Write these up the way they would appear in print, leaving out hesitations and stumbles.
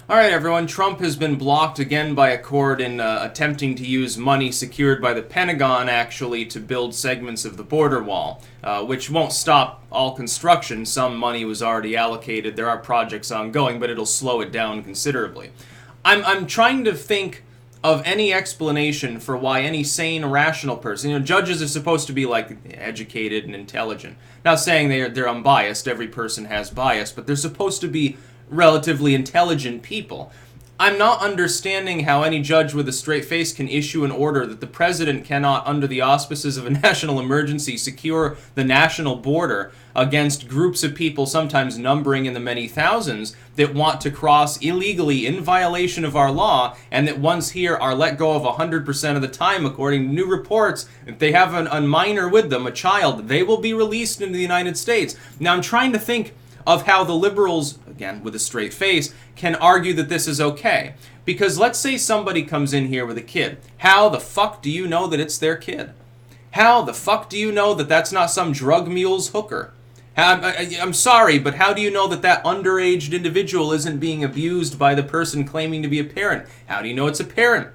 Alright everyone, Trump has been blocked again by a court in attempting to use money secured by the Pentagon actually to build segments of the border wall, which won't stop all construction. Some money was already allocated, there are projects ongoing, but it'll slow it down considerably. I'm trying to think of any explanation for why any sane, rational person, judges are supposed to be like educated and intelligent. Not saying they're unbiased, every person has bias, but they're supposed to be relatively intelligent people. I'm not understanding how any judge with a straight face can issue an order that the president cannot, under the auspices of a national emergency, secure the national border against groups of people, sometimes numbering in the many thousands, that want to cross illegally in violation of our law, and that once here are let go of 100% of the time, according to new reports. If they have a minor with them, a child, they will be released into the United States. Now I'm trying to think of how the liberals, again with a straight face, can argue that this is okay. Because let's say somebody comes in here with a kid. How the fuck do you know that it's their kid? How the fuck do you know that that's not some drug mule's hooker? I'm sorry, but how do you know that that underage individual isn't being abused by the person claiming to be a parent? How do you know it's a parent?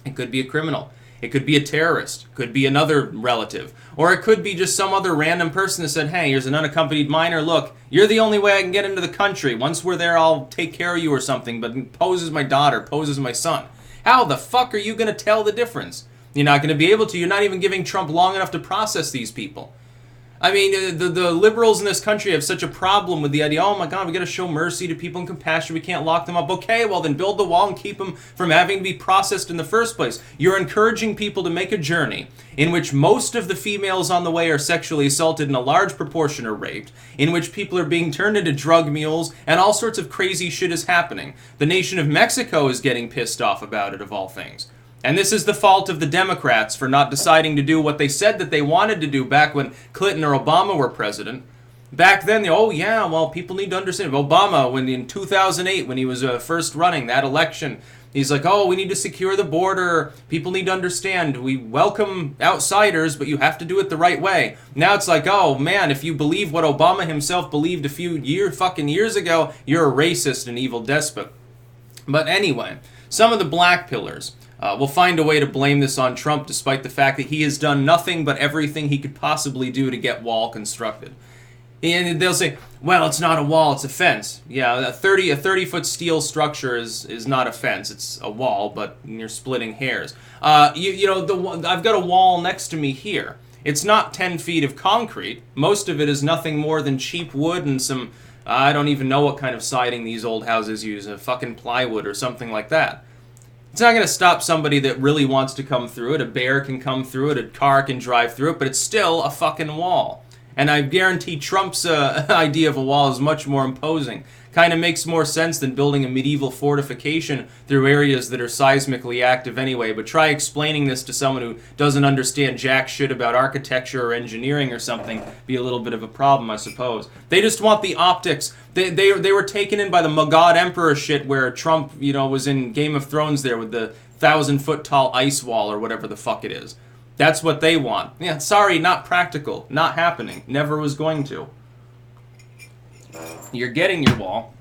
It could be a criminal. It could be a terrorist. It could be another relative. Or it could be just some other random person that said, hey, here's an unaccompanied minor. Look, you're the only way I can get into the country. Once we're there, I'll take care of you or something. But pose as my daughter, pose as my son. How the fuck are you going to tell the difference? You're not going to be able to. You're not even giving Trump long enough to process these people. I mean, the liberals in this country have such a problem with the idea, oh my god, we gotta show mercy to people and compassion, we can't lock them up. Okay, well then build the wall and keep them from having to be processed in the first place. You're encouraging people to make a journey in which most of the females on the way are sexually assaulted and a large proportion are raped, in which people are being turned into drug mules, and all sorts of crazy shit is happening. The nation of Mexico is getting pissed off about it, of all things. And this is the fault of the Democrats for not deciding to do what they said that they wanted to do back when Clinton or Obama were president. Back then, oh yeah, well, people need to understand. Obama, when in 2008, when he was first running that election, he's like, oh, we need to secure the border. People need to understand. We welcome outsiders, but you have to do it the right way. Now it's like, oh man, if you believe what Obama himself believed a few fucking years ago, you're a racist and evil despot. But anyway, some of the black pillars. We'll find a way to blame this on Trump, despite the fact that he has done nothing but everything he could possibly do to get wall constructed. And they'll say, well, it's not a wall, it's a fence. Yeah, a 30-foot steel structure is not a fence, it's a wall, but you're splitting hairs. I've got a wall next to me here. It's not 10 feet of concrete. Most of it is nothing more than cheap wood and some, I don't even know what kind of siding these old houses use, a fucking plywood or something like that. It's not going to stop somebody that really wants to come through it. A bear can come through it, a car can drive through it, but it's still a fucking wall. And I guarantee Trump's idea of a wall is much more imposing. Kind of makes more sense than building a medieval fortification through areas that are seismically active anyway. But try explaining this to someone who doesn't understand jack shit about architecture or engineering or something. Be a little bit of a problem, I suppose. They just want the optics. They were taken in by the Magog Emperor shit where Trump, was in Game of Thrones there with the 1,000-foot tall ice wall or whatever the fuck it is. That's what they want. Yeah, sorry, not practical. Not happening. Never was going to. You're getting your wall,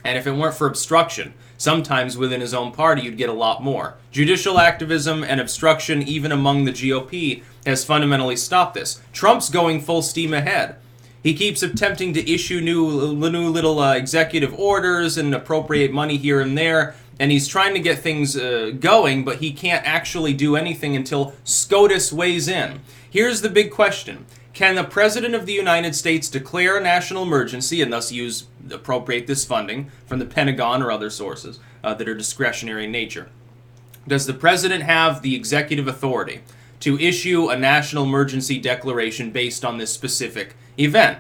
and if it weren't for obstruction, sometimes within his own party you'd get a lot more. Judicial activism and obstruction, even among the GOP, has fundamentally stopped this. Trump's going full steam ahead. He keeps attempting to issue new little executive orders and appropriate money here and there, and he's trying to get things going, but he can't actually do anything until SCOTUS weighs in. Here's the big question. Can the President of the United States declare a national emergency and thus appropriate this funding from the Pentagon or other sources that are discretionary in nature? Does the President have the executive authority to issue a national emergency declaration based on this specific event?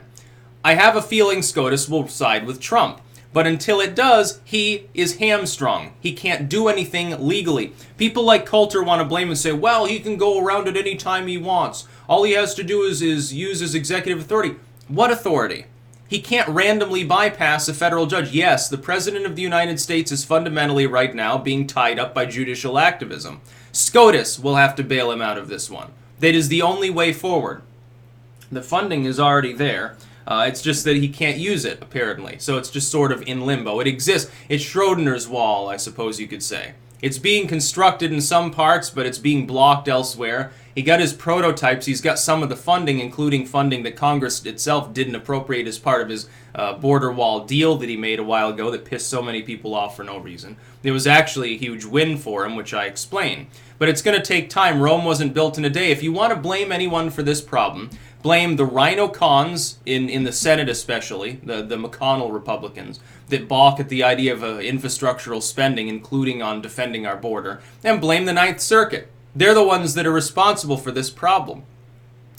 I have a feeling SCOTUS will side with Trump. But until it does, he is hamstrung. He can't do anything legally. People like Coulter want to blame and say, well, he can go around it any time he wants. All he has to do is use his executive authority. What authority? He can't randomly bypass a federal judge. Yes, the President of the United States is fundamentally right now being tied up by judicial activism. SCOTUS will have to bail him out of this one. That is the only way forward. The funding is already there. It's just that he can't use it, apparently. So it's just sort of in limbo. It exists. It's Schrodinger's wall, I suppose you could say. It's being constructed in some parts, but it's being blocked elsewhere. He got his prototypes. He's got some of the funding, including funding that Congress itself didn't appropriate as part of his border wall deal that he made a while ago that pissed so many people off for no reason. It was actually a huge win for him, which I explain. But it's going to take time. Rome wasn't built in a day. If you want to blame anyone for this problem, blame the rhino cons in the Senate especially, the McConnell Republicans, that balk at the idea of infrastructural spending, including on defending our border, and blame the Ninth Circuit. They're the ones that are responsible for this problem.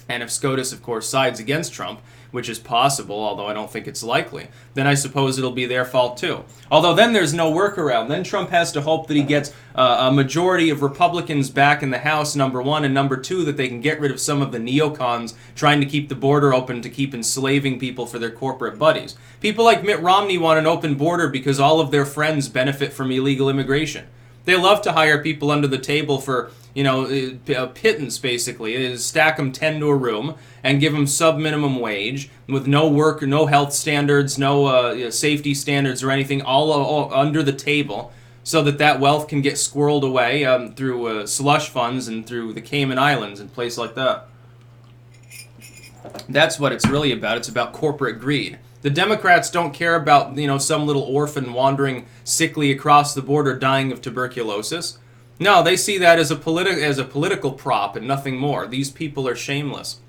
And if SCOTUS, of course, sides against Trump, which is possible, although I don't think it's likely, then I suppose it'll be their fault too. Although then there's no workaround. Then Trump has to hope that he gets a majority of Republicans back in the House, number one, and number two, that they can get rid of some of the neocons trying to keep the border open to keep enslaving people for their corporate buddies. People like Mitt Romney want an open border because all of their friends benefit from illegal immigration. They love to hire people under the table for, a pittance, basically. Stack them 10 to a room and give them sub-minimum wage with no work, no health standards, no safety standards or anything, all under the table, so that wealth can get squirreled away through slush funds and through the Cayman Islands and places like that. That's what it's really about. It's about corporate greed. The Democrats don't care about, some little orphan wandering sickly across the border dying of tuberculosis. No, they see that as a political prop and nothing more. These people are shameless.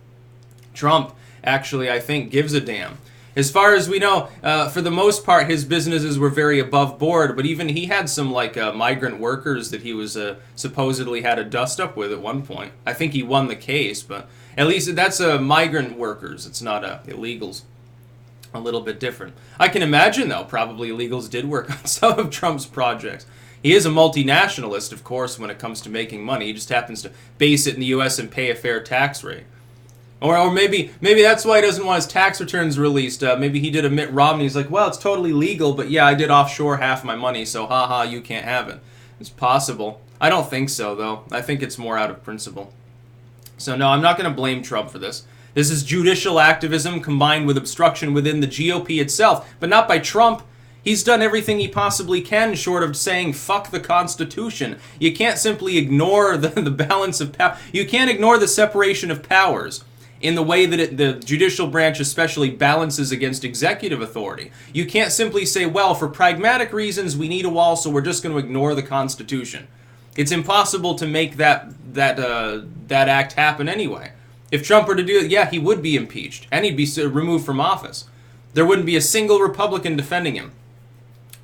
Trump, actually, I think, gives a damn. As far as we know, for the most part, his businesses were very above board, but even he had some, migrant workers that he was supposedly had a dust-up with at one point. I think he won the case, but at least that's migrant workers. It's not illegals. A little bit different. I can imagine, though, probably illegals did work on some of Trump's projects. He is a multinationalist, of course, when it comes to making money. He just happens to base it in the U.S. and pay a fair tax rate. Or maybe that's why he doesn't want his tax returns released. Maybe he did a Mitt Romney. He's like, well, it's totally legal, but yeah, I did offshore half my money, so haha, you can't have it. It's possible. I don't think so, though. I think it's more out of principle. So no, I'm not going to blame Trump for this. This is judicial activism combined with obstruction within the GOP itself, but not by Trump. He's done everything he possibly can short of saying, fuck the Constitution. You can't simply ignore the balance of power. You can't ignore the separation of powers in the way that the judicial branch especially balances against executive authority. You can't simply say, well, for pragmatic reasons, we need a wall, so we're just going to ignore the Constitution. It's impossible to make that act happen anyway. If Trump were to do it, yeah, he would be impeached, and he'd be removed from office. There wouldn't be a single Republican defending him.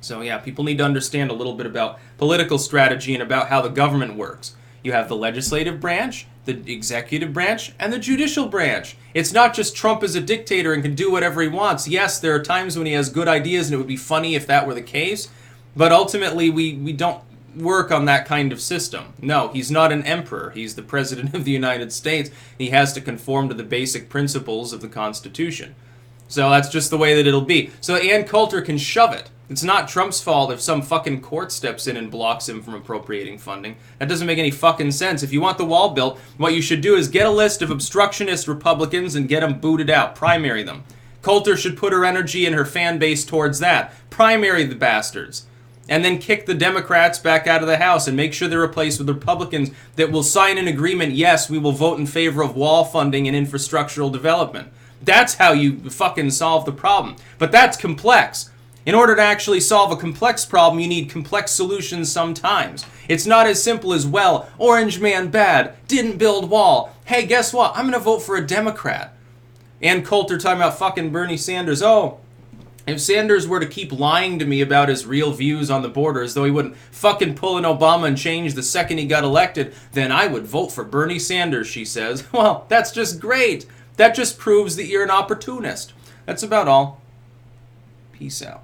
So yeah, people need to understand a little bit about political strategy and about how the government works. You have the legislative branch, the executive branch, and the judicial branch. It's not just Trump is a dictator and can do whatever he wants. Yes, there are times when he has good ideas, and it would be funny if that were the case, but ultimately we don't work on that kind of system. No, he's not an emperor. He's the president of the United States. He has to conform to the basic principles of the Constitution. So that's just the way that it'll be. So Ann Coulter can shove it. It's not Trump's fault if some fucking court steps in and blocks him from appropriating funding. That doesn't make any fucking sense. If you want the wall built, what you should do is get a list of obstructionist Republicans and get them booted out. Primary them. Coulter should put her energy and her fan base towards that. Primary the bastards. And then kick the Democrats back out of the House and make sure they're replaced with Republicans that will sign an agreement, yes, we will vote in favor of wall funding and infrastructural development. That's how you fucking solve the problem. But that's complex. In order to actually solve a complex problem, you need complex solutions sometimes. It's not as simple as, well, Orange Man bad, didn't build wall. Hey, guess what? I'm going to vote for a Democrat. Ann Coulter talking about fucking Bernie Sanders. Oh, if Sanders were to keep lying to me about his real views on the border as though he wouldn't fucking pull an Obama and change the second he got elected, then I would vote for Bernie Sanders, she says. Well, that's just great. That just proves that you're an opportunist. That's about all. Peace out.